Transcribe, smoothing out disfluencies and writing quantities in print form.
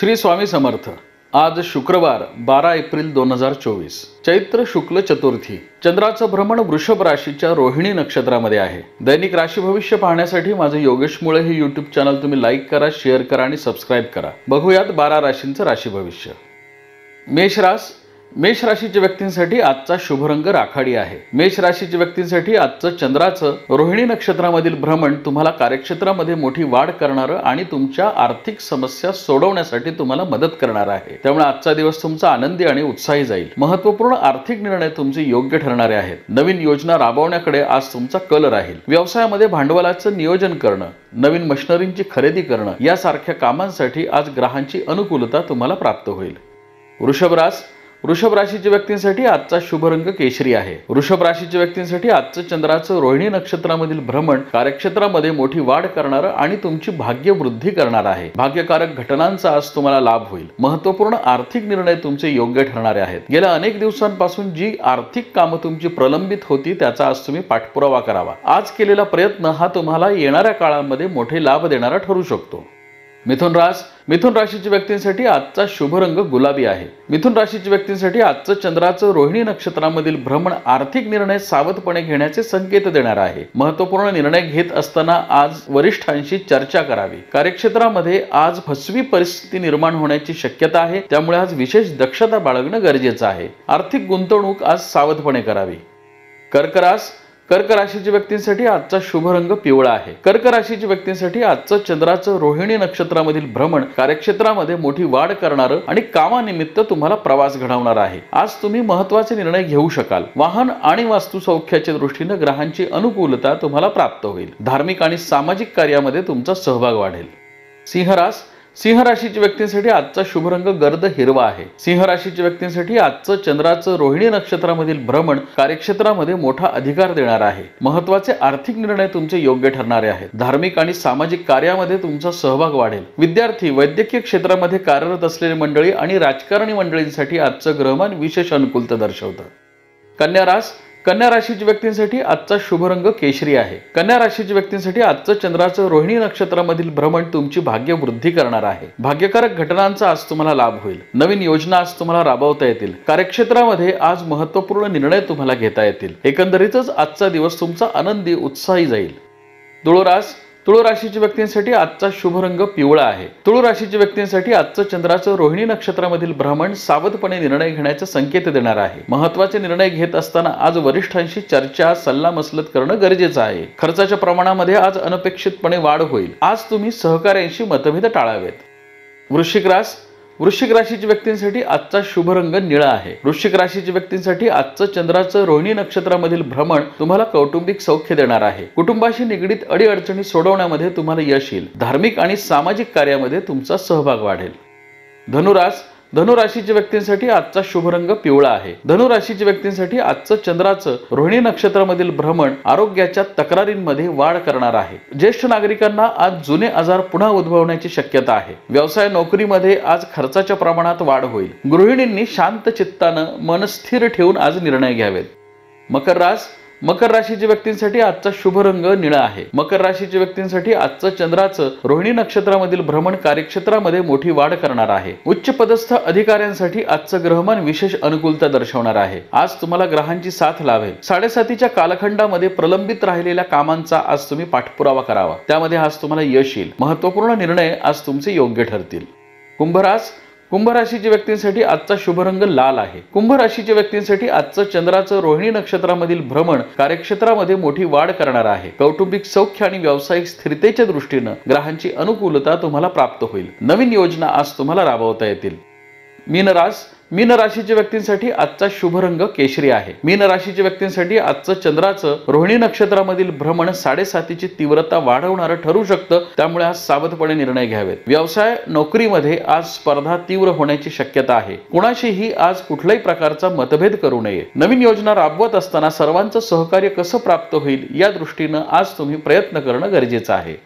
श्री स्वामी समर्थ। आज शुक्रवार 12 एप्रिल 2024 चैत्र शुक्ल चतुर्थी। चंद्राचं भ्रमण वृषभ राशीच्या रोहिणी नक्षत्रामध्ये आहे। दैनिक राशी भविष्य पाहण्यासाठी माझे योगेश मुळे हे YouTube चॅनल तुम्ही लाईक करा, शेअर करा आणि सबस्क्राइब करा। बघूयात 12 राशींचं राशी भविष्य। मेष राशीच्या व्यक्तींसाठी आजचा शुभ रंग राखाडी आहे। मेष राशीच्या व्यक्तींसाठी आजचं चंद्राचं रोहिणी नक्षत्रामधील भ्रमण तुम्हाला कार्यक्षेत्रामध्ये मोठी वाढ करणारं आणि तुमच्या आर्थिक समस्या सोडवण्यासाठी तुम्हाला मदत करणार आहे। त्यामुळे आजचा दिवस तुमचा आनंदी आणि उत्साही जाईल। महत्त्वपूर्ण आर्थिक निर्णय तुमचे योग्य ठरणारे आहेत। नवीन योजना राबवण्याकडे आज तुमचा कल राहील। व्यवसायामध्ये भांडवलाचं नियोजन करणं, नवीन मशिनरींची खरेदी करणं यासारख्या कामांसाठी आज ग्रहांची अनुकूलता तुम्हाला प्राप्त होईल। वृषभ राशीच्या व्यक्तींसाठी आजचा शुभ रंग केशरी आहे। वृषभ राशीच्या व्यक्तींसाठी आजचं चंद्राचं रोहिणी नक्षत्रामधील भ्रमण कार्यक्षेत्रामध्ये मोठी वाढ करणारं आणि तुमची भाग्य वृद्धी करणार आहे। भाग्यकारक घटनांचा आज तुम्हाला लाभ होईल। महत्त्वपूर्ण आर्थिक निर्णय तुमचे योग्य ठरणारे आहेत। गेल्या अनेक दिवसांपासून जी आर्थिक कामं तुमची प्रलंबित होती त्याचा आज तुम्ही पाठपुरावा करावा। आज केलेला प्रयत्न हा तुम्हाला येणाऱ्या काळामध्ये मोठे लाभ देणारा ठरू शकतो। मिथुन राशीच्या व्यक्तींसाठी आजचा शुभ रंग गुलाबी आहे। मिथुन राशीच्या व्यक्तींसाठी आजचं चंद्राचं रोहिणी नक्षत्रामधील भ्रमण आर्थिक निर्णय सावधपणे घेण्याचे संकेत देणार आहे। महत्त्वपूर्ण निर्णय घेत असताना आज वरिष्ठांशी चर्चा करावी। कार्यक्षेत्रामध्ये आज फसवी परिस्थिती निर्माण होण्याची शक्यता आहे, त्यामुळे आज विशेष दक्षता बाळगणं गरजेचं आहे। आर्थिक गुंतवणूक आज सावधपणे करावी। कर्क राशीच्या व्यक्तींसाठी आजचा शुभ रंग पिवळा आहे। कर्क राशीच्या व्यक्तींसाठी आजचं चंद्राचं रोहिणी नक्षत्रामधील भ्रमण कार्यक्षेत्रामध्ये मोठी वाढ करणारं आणि कामानिमित्त तुम्हाला प्रवास घडवणार आहे। आज तुम्ही महत्त्वाचे निर्णय घेऊ शकाल। वाहन आणि वास्तु सौख्याच्या दृष्टीने ग्रहांची अनुकूलता तुम्हाला प्राप्त होईल। धार्मिक आणि सामाजिक कार्यामध्ये तुमचा सहभाग वाढेल। सिंह राशीच्या व्यक्तींसाठी आजचा शुभ रंग गर्द हिरवा आहे। सिंह राशीच्या व्यक्तींसाठी आजचं चंद्राचं रोहिणी नक्षत्रामधील भ्रमण कार्यक्षेत्रामध्ये मोठा अधिकार देणार आहे। महत्त्वाचे आर्थिक निर्णय तुमचे योग्य ठरणारे आहेत। धार्मिक आणि सामाजिक कार्यामध्ये तुमचा सहभाग वाढेल। विद्यार्थी, वैद्यकीय क्षेत्रामध्ये कार्यरत असलेली मंडळी आणि राजकारणी मंडळींसाठी आजचं ग्रहमान विशेष अनुकूलता दर्शवतं। कन्या राशीच्या व्यक्तींसाठी आजचा शुभ रंग केशरी आहे। कन्या राशीच्या व्यक्तींसाठी आजचं चंद्राचं रोहिणी नक्षत्रामधील भ्रमण तुमची भाग्य वृद्धी करणार आहे। भाग्यकारक घटनांचा आज तुम्हाला लाभ होईल। नवीन योजना आज तुम्हाला राबवता येतील। कार्यक्षेत्रामध्ये आज महत्त्वपूर्ण निर्णय तुम्हाला घेता येतील। एकंदरीतच आजचा दिवस तुमचा आनंदी उत्साही जाईल। तुळ राशीच्या व्यक्तींसाठी आजचा शुभ रंग पिवळा आहे। तुळ राशीच्या व्यक्तींसाठी आजचं चंद्राचं रोहिणी नक्षत्रामधील भ्रमण सावधपणे निर्णय घेण्याचे संकेत देणार आहे। महत्त्वाचे निर्णय घेत असताना आज वरिष्ठांशी चर्चा, सल्लामसलत करणं गरजेचं आहे। खर्चाच्या प्रमाणामध्ये आज अनपेक्षितपणे वाढ होईल। आज तुम्ही सहकार्यांशी मतभेद टाळावेत। वृश्चिक राशीच्या व्यक्तींसाठी आजचा शुभ रंग निळा आहे। वृश्चिक राशीच्या व्यक्तींसाठी आजचं चंद्राचं रोहिणी नक्षत्रामधील भ्रमण तुम्हाला कौटुंबिक सौख्य देणार आहे। कुटुंबाशी निगडीत अडीअडचणी सोडवण्यामध्ये तुम्हाला यश येईल। धार्मिक आणि सामाजिक कार्यामध्ये तुमचा सहभाग वाढेल। धनु राशीच्या व्यक्तींसाठी आजचा शुभ रंग पिवळा आहे। धनु राशीच्या व्यक्तींसाठी आजचं चंद्राचं रोहिणी नक्षत्रामधील भ्रमण आरोग्याच्या तक्रारींमध्ये वाढ करणार आहे। ज्येष्ठ नागरिकांना आज जुने आजार पुन्हा उद्भवण्याची शक्यता आहे। व्यवसाय नोकरीमध्ये आज खर्चाच्या प्रमाणात वाढ होईल। गृहिणींनी शांत चित्तानं मन स्थिर ठेवून आज निर्णय घ्यावेत। मकर राशीच्या व्यक्तींसाठी आजचा शुभ रंग निळा आहे। मकर राशीच्या व्यक्तींसाठी आजचं चंद्राचं रोहिणी नक्षत्रामधील भ्रमण कार्यक्षेत्रामध्ये मोठी वाढ करणार आहे। उच्च पदस्थ अधिकाऱ्यांसाठी आजचं ग्रहमान विशेष अनुकूलता दर्शवणार आहे। आज तुम्हाला ग्रहांची साथ लाभेल। 7.5च्या कालखंडामध्ये प्रलंबित राहिलेल्या कामांचा आज तुम्ही पाठपुरावा करावा, त्यामध्ये आज तुम्हाला यश येईल। महत्त्वपूर्ण निर्णय आज तुमचे योग्य ठरतील। कुंभ राशीच्या व्यक्तींसाठी आजचा शुभ रंग लाल आहे। कुंभ राशीच्या व्यक्तींसाठी आजचं चंद्राचं रोहिणी नक्षत्रामधील भ्रमण कार्यक्षेत्रामध्ये मोठी वाढ करणार आहे। कौटुंबिक सौख्य आणि व्यावसायिक स्थिरतेच्या दृष्टीने ग्रहांची अनुकूलता तुम्हाला प्राप्त होईल। नवीन योजना आज तुम्हाला राबवता येतील। मीन राशीच्या व्यक्तींसाठी आजचा शुभ रंग केशरी आहे। मीन राशीच्या व्यक्तींसाठी आजचं चंद्राचं रोहिणी नक्षत्रामधील भ्रमण 7.5ची तीव्रता वाढवणारं ठरू शकतं, त्यामुळे आज सावधपणे निर्णय घ्यावेत। व्यवसाय नोकरीमध्ये आज स्पर्धा तीव्र होण्याची शक्यता आहे। कुणाशीही आज कुठल्याही प्रकारचा मतभेद करू नये। नवीन योजना राबवत असताना सर्वांचं सहकार्य कसं प्राप्त होईल या दृष्टीने आज तुम्ही प्रयत्न करणं गरजेचं आहे।